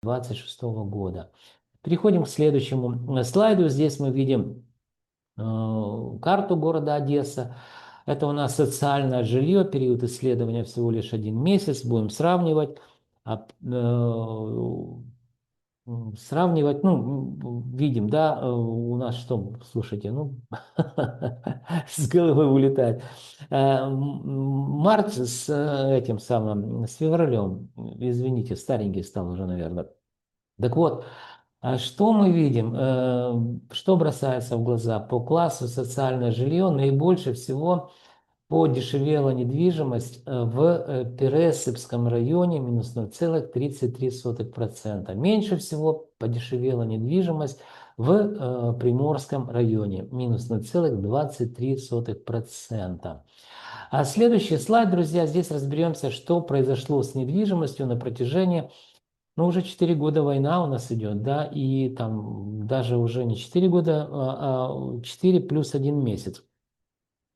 2026 года. Переходим к следующему слайду. Здесь мы видим карту города Одесса. Это у нас социальное жилье, период исследования всего лишь 1 месяц. Будем сравнивать. Сравнивать, ну, видим, да, у нас что, слушайте, ну, с головы улетает. Март с этим самым, с февралем, извините, старенький стал уже, наверное. Так вот, что мы видим, что бросается в глаза? По классу социальное жилье наибольше всего подешевела недвижимость в Пересыпском районе минус 0,33%. Меньше всего подешевела недвижимость в Приморском районе минус 0,23%. А следующий слайд, друзья, здесь разберемся, что произошло с недвижимостью на протяжении, ну, уже 4 года война у нас идет, да, и там даже уже не 4 года, а 4 плюс 1 месяц.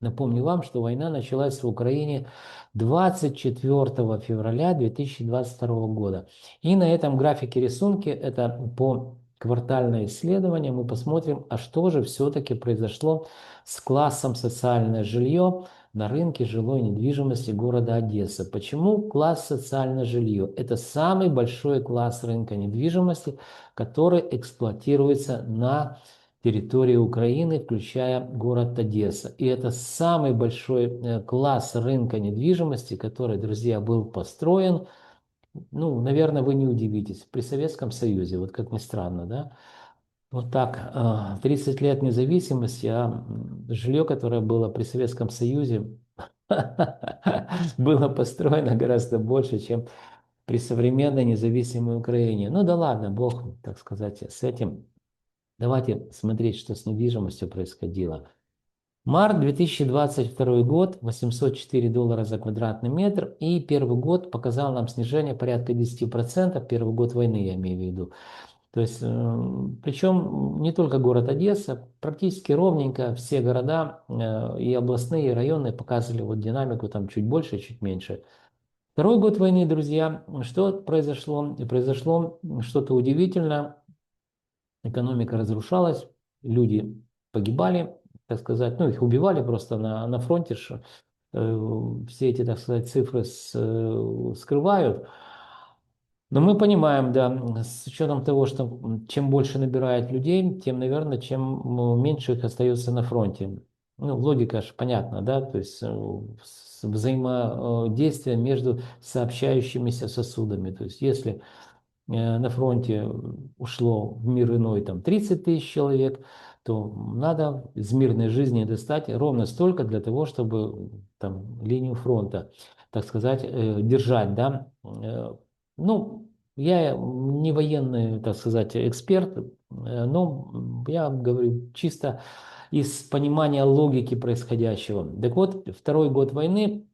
Напомню вам, что война началась в Украине 24 февраля 2022 года. И на этом графике рисунке, это по квартальное исследование, мы посмотрим, а что же все-таки произошло с классом социальное жилье на рынке жилой недвижимости города Одесса. Почему класс социальное жилье? Это самый большой класс рынка недвижимости, который эксплуатируется на территории Украины, включая город Одесса. И это самый большой класс рынка недвижимости, который, друзья, был построен, ну, наверное, вы не удивитесь, при Советском Союзе, вот как ни странно, да. Вот так, 30 лет независимости, а жилье, которое было при Советском Союзе, было построено гораздо больше, чем при современной независимой Украине. Ну да ладно, Бог, так сказать, с этим. Давайте смотреть, что с недвижимостью происходило. Март 2022 год, $804 за квадратный метр, и первый год показал нам снижение порядка 10%, первый год войны я имею в виду. То есть, причем не только город Одесса, практически ровненько все города и областные, и районные показывали вот динамику там чуть больше, чуть меньше. Второй год войны, друзья, что произошло? Произошло что-то удивительное. Экономика разрушалась, люди погибали, так сказать, ну, их убивали просто на фронте, все эти, так сказать, цифры скрывают. Но мы понимаем, да, с учетом того, что чем больше набирает людей, тем, наверное, чем меньше их остается на фронте. Ну, логика же понятна, да, то есть взаимодействие между сообщающимися сосудами. То есть если на фронте ушло в мир иной там 30 тысяч человек, то надо из мирной жизни достать ровно столько для того, чтобы там линию фронта, так сказать, держать, да. Ну, я не военный, так сказать, эксперт, но я говорю чисто из понимания логики происходящего. Так вот, второй год войны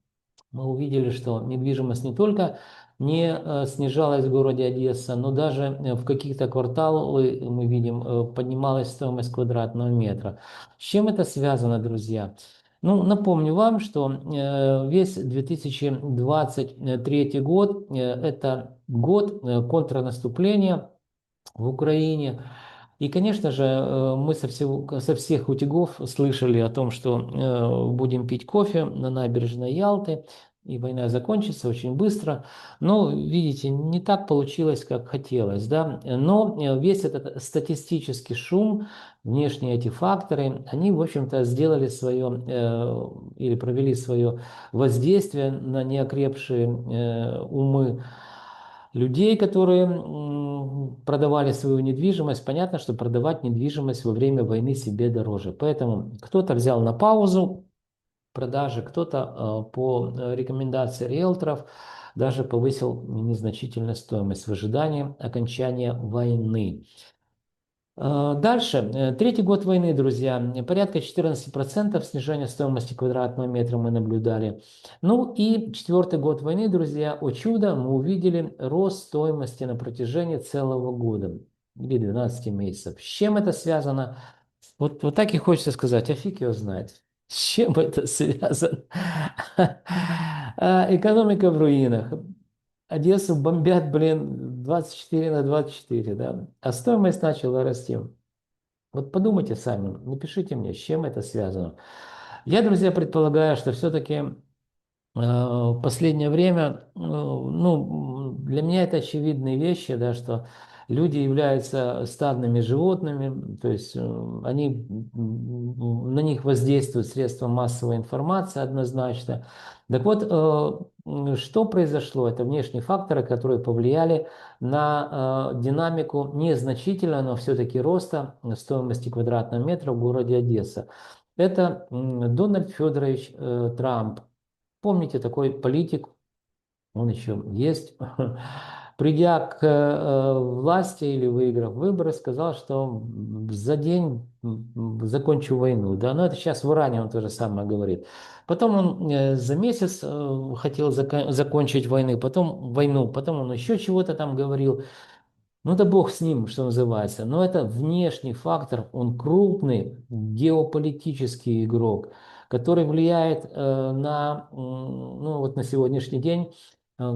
мы увидели, что недвижимость не только не снижалась в городе Одесса, но даже в каких-то кварталах мы видим, поднималась стоимость квадратного метра. С чем это связано, друзья? Ну, напомню вам, что весь 2023 год это год контрнаступления в Украине. И, конечно же, мы со всех утюгов слышали о том, что будем пить кофе на набережной Ялты, и война закончится очень быстро. Но, видите, не так получилось, как хотелось, да. Но весь этот статистический шум, внешние эти факторы, они, в общем-то, сделали свое или провели свое воздействие на неокрепшие умы людей, которые продавали свою недвижимость. Понятно, что продавать недвижимость во время войны себе дороже. Поэтому кто-то взял на паузу продажи, кто-то по рекомендации риэлторов даже повысил незначительно стоимость в ожидании окончания войны. Дальше, третий год войны, друзья, порядка 14% снижения стоимости квадратного метра мы наблюдали. Ну и четвертый год войны, друзья, о чудо, мы увидели рост стоимости на протяжении целого года или 12 месяцев. С чем это связано? Вот так и хочется сказать, а фиг его знает. С чем это связано? Экономика в руинах. Одессу бомбят, блин, 24/24, да, а стоимость начала расти. Вот подумайте сами, напишите мне, с чем это связано. Я, друзья, предполагаю, что все-таки в последнее время, ну, для меня это очевидные вещи, да, что люди являются стадными животными, то есть они, на них воздействуют средства массовой информации однозначно. Так вот, что произошло? Это внешние факторы, которые повлияли на динамику незначительно, но все-таки роста стоимости квадратного метра в городе Одесса. Это Дональд Федорович Трамп. Помните, такой политик, он еще есть, придя к власти или выиграв выборы, сказал, что за день закончу войну. Да? Но это сейчас в Иране он то же самое говорит. Потом он за месяц хотел закончить войну, потом он еще чего-то там говорил. Ну да бог с ним, что называется. Но это внешний фактор, он крупный геополитический игрок, который влияет ну вот на сегодняшний день.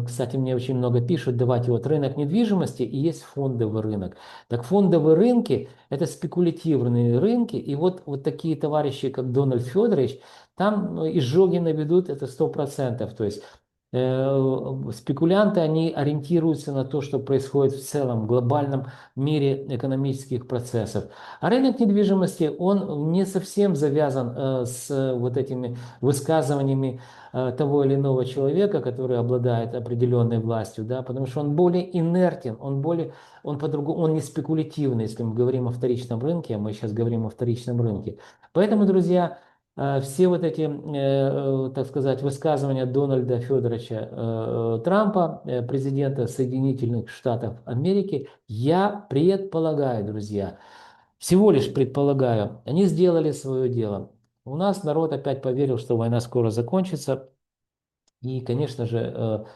Кстати, мне очень много пишут, давайте вот рынок недвижимости и есть фондовый рынок. Так фондовые рынки– это спекулятивные рынки, и вот такие товарищи, как Дональд Федорович, там изжоги наведут это 100%. То есть спекулянты, они ориентируются на то, что происходит в целом в глобальном мире экономических процессов. А рынок недвижимости, он не совсем завязан с вот этими высказываниями того или иного человека, который обладает определенной властью, да, потому что он более инертен, он по-другому, он не спекулятивный, если мы говорим о вторичном рынке, а мы сейчас говорим о вторичном рынке. Поэтому, друзья, все вот эти, так сказать, высказывания Дональда Федоровича Трампа, президента Соединенных Штатов Америки, я предполагаю, друзья, всего лишь предполагаю, они сделали свое дело. У нас народ опять поверил, что война скоро закончится. И, конечно же,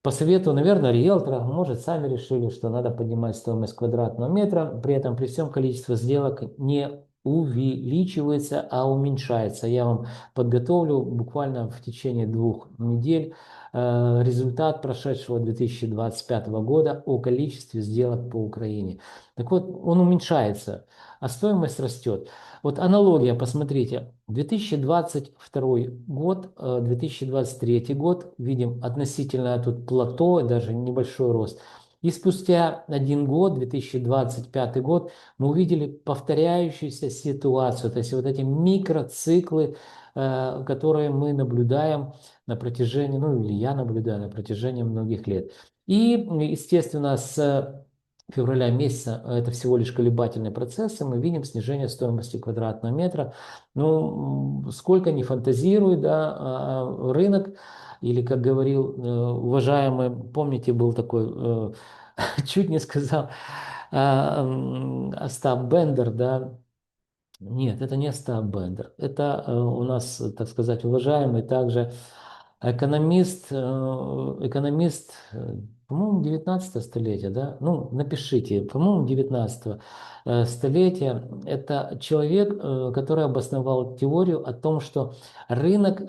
по совету, наверное, риэлтора, может, сами решили, что надо поднимать стоимость квадратного метра, при этом при всем количество сделок не увеличивается, а уменьшается. Я вам подготовлю буквально в течение 2 недель результат прошедшего 2025 года о количестве сделок по Украине. Так вот, он уменьшается, а стоимость растет. Вот аналогия, посмотрите, 2022 год, 2023 год, видим относительно тут плато, даже небольшой рост. И спустя 1 год, 2025 год, мы увидели повторяющуюся ситуацию, то есть вот эти микроциклы, которые мы наблюдаем на протяжении, ну или я наблюдаю на протяжении многих лет. И, естественно, с февраля месяца, это всего лишь колебательные процессы, мы видим снижение стоимости квадратного метра. Ну, сколько ни фантазируй, да, рынок, или, как говорил уважаемый, помните, был такой, чуть не сказал, Остап Бендер, да, нет, это не Остап Бендер. Это у нас, так сказать, уважаемый также экономист, по-моему, 19 столетия, да? Ну, напишите, по-моему, 19 столетия. Это человек, который обосновал теорию о том, что рынок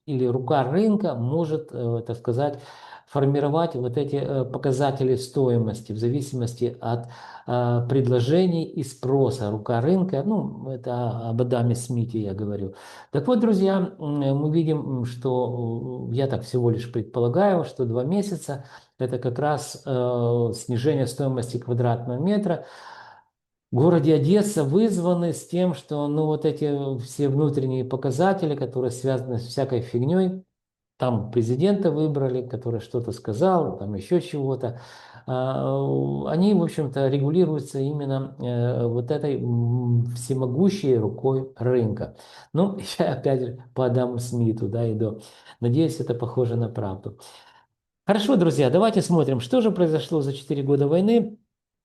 или рука рынка может, так сказать, формировать вот эти показатели стоимости в зависимости от предложений и спроса. Рука рынка, ну, это об Адаме Смите я говорю. Так вот, друзья, мы видим, что я так всего лишь предполагаю, что 2 месяца это как раз снижение стоимости квадратного метра в городе Одесса вызваны с тем, что ну, вот эти все внутренние показатели, которые связаны с всякой фигней, там президента выбрали, который что-то сказал, там еще чего-то. Они, в общем-то, регулируются именно вот этой всемогущей рукой рынка. Ну, я опять же по Адаму Смиту, да, иду. Надеюсь, это похоже на правду. Хорошо, друзья, давайте смотрим, что же произошло за 4 года войны.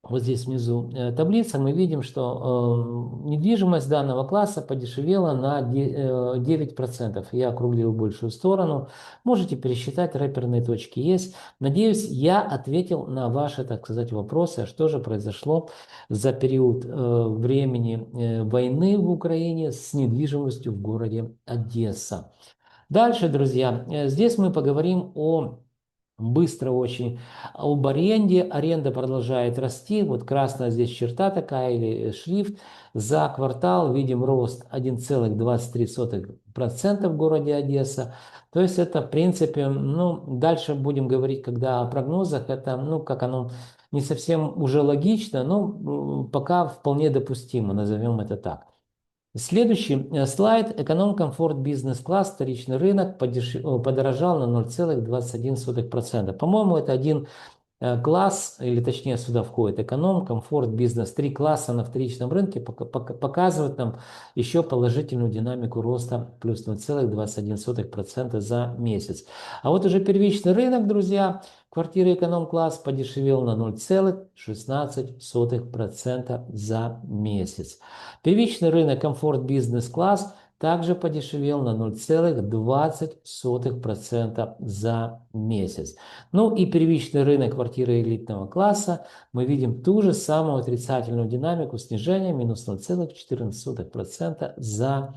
Вот здесь внизу таблица, мы видим, что недвижимость данного класса подешевела на 9%. Я округлил в большую сторону. Можете пересчитать, рэперные точки есть. Надеюсь, я ответил на ваши, так сказать, вопросы, что же произошло за период времени войны в Украине с недвижимостью в городе Одесса. Дальше, друзья, здесь мы поговорим о быстро очень. Об аренде. Аренда продолжает расти. Вот красная здесь черта такая или шрифт. За квартал видим рост 1,23% в городе Одесса. То есть это, в принципе, ну, дальше будем говорить, когда о прогнозах, это, ну, как оно не совсем уже логично, но пока вполне допустимо, назовем это так. Следующий слайд. Эконом-комфорт бизнес-класс, вторичный рынок подорожал на 0,21%. По-моему, это один класс, или точнее сюда входит эконом, комфорт, бизнес. Три класса на вторичном рынке показывают нам еще положительную динамику роста плюс 0,21% за месяц. А вот уже первичный рынок, друзья, квартиры эконом-класс подешевел на 0,16% за месяц. Первичный рынок комфорт, бизнес-класс также подешевел на 0,20% за месяц. Ну и первичный рынок квартиры элитного класса мы видим ту же самую отрицательную динамику снижения минус 0,14% за